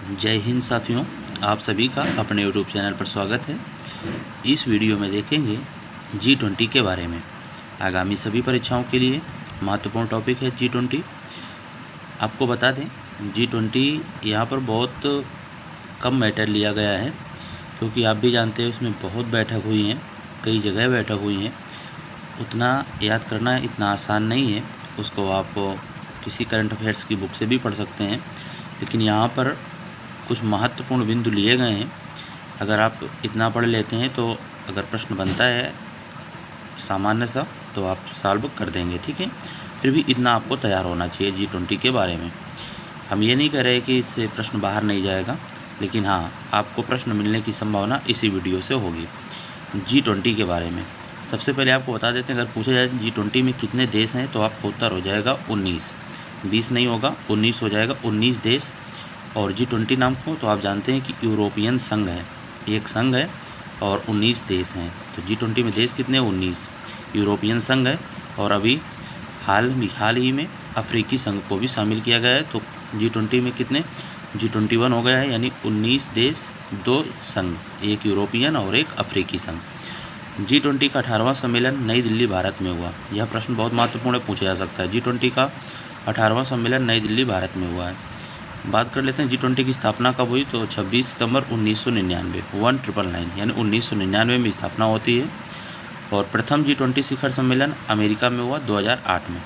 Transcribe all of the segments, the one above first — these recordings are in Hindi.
जय हिंद साथियों, आप सभी का अपने यूट्यूब चैनल पर स्वागत है। इस वीडियो में देखेंगे G20 के बारे में। आगामी सभी परीक्षाओं के लिए महत्वपूर्ण टॉपिक है G20। आपको बता दें G20 यहाँ पर बहुत कम मैटर लिया गया है, क्योंकि आप भी जानते हैं उसमें बहुत बैठक हुई हैं, कई जगह बैठक हुई हैं। उतना याद करना इतना आसान नहीं है। उसको आप किसी करंट अफेयर्स की बुक से भी पढ़ सकते हैं, लेकिन यहाँ पर कुछ महत्वपूर्ण बिंदु लिए गए हैं। अगर आप इतना पढ़ लेते हैं तो अगर प्रश्न बनता है सामान्य सा तो आप सॉल्व कर देंगे, ठीक है। फिर भी इतना आपको तैयार होना चाहिए G20 के बारे में। हम ये नहीं कह रहे कि इससे प्रश्न बाहर नहीं जाएगा, लेकिन हाँ, आपको प्रश्न मिलने की संभावना इसी वीडियो से होगी। G20 के बारे में सबसे पहले आपको बता देते हैं, अगर पूछा जाए G20 में कितने देश हैं तो आपका उत्तर हो जाएगा 19। 20 नहीं होगा, 19 हो जाएगा। 19 देश। और G20 नाम को तो आप जानते हैं कि यूरोपियन संघ है, एक संघ है और 19 देश हैं। तो G20 में देश कितने? 19। यूरोपियन संघ है और अभी हाल ही में अफ्रीकी संघ को भी शामिल किया गया है। तो G20 में कितने? G21 हो गया है, यानी 19 देश, 2 संघ, एक यूरोपियन और एक अफ्रीकी संघ। G20 का 18वां सम्मेलन नई दिल्ली, भारत में हुआ। यह प्रश्न बहुत महत्वपूर्ण है, पूछा जा सकता है। G20 का 18वां सम्मेलन नई दिल्ली, भारत में हुआ है। बात कर लेते हैं G20 की स्थापना कब हुई, तो 26 सितंबर 1999, 1999 यानी 1999 में स्थापना होती है। और प्रथम G20 शिखर सम्मेलन अमेरिका में हुआ 2008 में।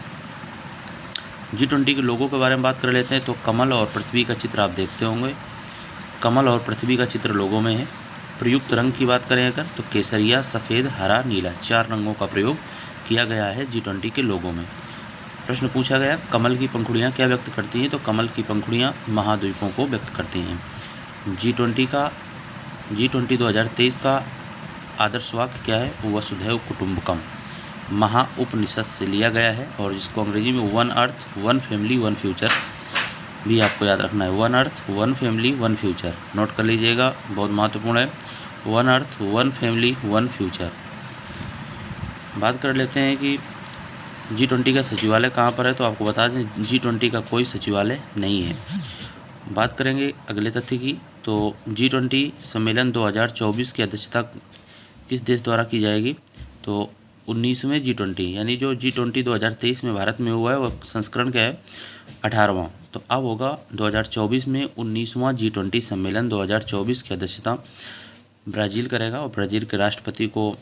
G20 के लोगों के बारे में बात कर लेते हैं, तो कमल और पृथ्वी का चित्र आप देखते होंगे। कमल और पृथ्वी का चित्र लोगों में है। प्रयुक्त रंग की बात करें अगर, तो केसरिया, सफ़ेद, हरा, नीला, 4 रंगों का प्रयोग किया गया है G20 के लोगों में। प्रश्न पूछा गया, कमल की पंखुड़ियाँ क्या व्यक्त करती हैं, तो कमल की पंखुड़ियाँ महाद्वीपों को व्यक्त करती हैं। G20 2023 का आदर्श वाक्य क्या है? वसुधैव कुटुंबकम महा उपनिषद से लिया गया है, और जिसको अंग्रेजी में 1 अर्थ 1 फैमिली 1 फ्यूचर भी आपको याद रखना है। 1 अर्थ 1 फैमिली 1 फ्यूचर नोट कर लीजिएगा, बहुत महत्वपूर्ण है। 1 अर्थ 1 फैमिली 1 फ्यूचर। बात कर लेते हैं कि G20 का सचिवालय कहाँ पर है, तो आपको बता दें G20 का कोई सचिवालय नहीं है। बात करेंगे अगले तथ्य की, तो G20 सम्मेलन 2024 की अध्यक्षता किस देश द्वारा की जाएगी, तो 19वें G20, यानी जो G20 2023 में भारत में हुआ है वह संस्करण क्या है? 18वां। तो अब होगा 2024 में 19वां G20 सम्मेलन 2024 की अध्यक्षता ब्राज़ील करेगा, और ब्राज़ील के राष्ट्रपति को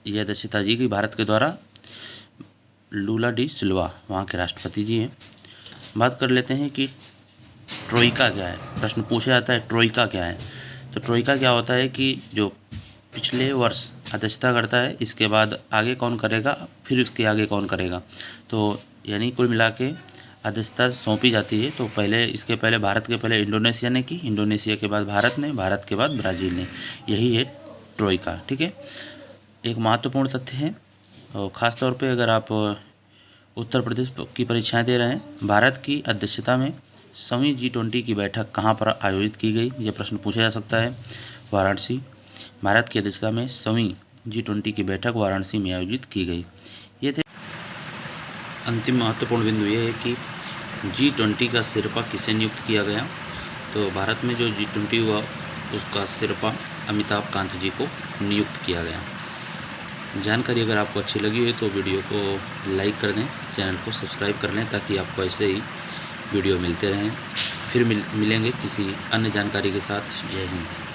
यह अध्यक्षता दी गई भारत के द्वारा। लूला डी सिल्वा वहाँ के राष्ट्रपति जी हैं। बात कर लेते हैं कि ट्रोइका क्या है। प्रश्न पूछा जाता है ट्रोइका क्या है, तो ट्रोइका क्या होता है कि जो पिछले वर्ष अध्यक्षता करता है, इसके बाद आगे कौन करेगा, फिर उसके आगे कौन करेगा, तो यानी कुल मिला के अध्यक्षता सौंपी जाती है। तो इसके पहले भारत के पहले इंडोनेशिया ने की, इंडोनेशिया के बाद भारत ने, भारत के बाद ब्राज़ील ने। यही है ट्रोइका, ठीक है। एक महत्वपूर्ण तथ्य है, और ख़ास तौर पे अगर आप उत्तर प्रदेश की परीक्षाएं दे रहे हैं, भारत की अध्यक्षता में 7वीं G20 की बैठक कहां पर आयोजित की गई, यह प्रश्न पूछा जा सकता है। वाराणसी। भारत की अध्यक्षता में 7वीं G20 की बैठक वाराणसी में आयोजित की गई। ये थे अंतिम महत्वपूर्ण बिंदु। ये है कि G20 का सिरपा किसे नियुक्त किया गया, तो भारत में जो G20 हुआ उसका सिरपा अमिताभ कांत जी को नियुक्त किया गया। जानकारी अगर आपको अच्छी लगी हो तो वीडियो को लाइक कर दें, चैनल को सब्सक्राइब कर लें, ताकि आपको ऐसे ही वीडियो मिलते रहें। फिर मिलेंगे किसी अन्य जानकारी के साथ। जय हिंद।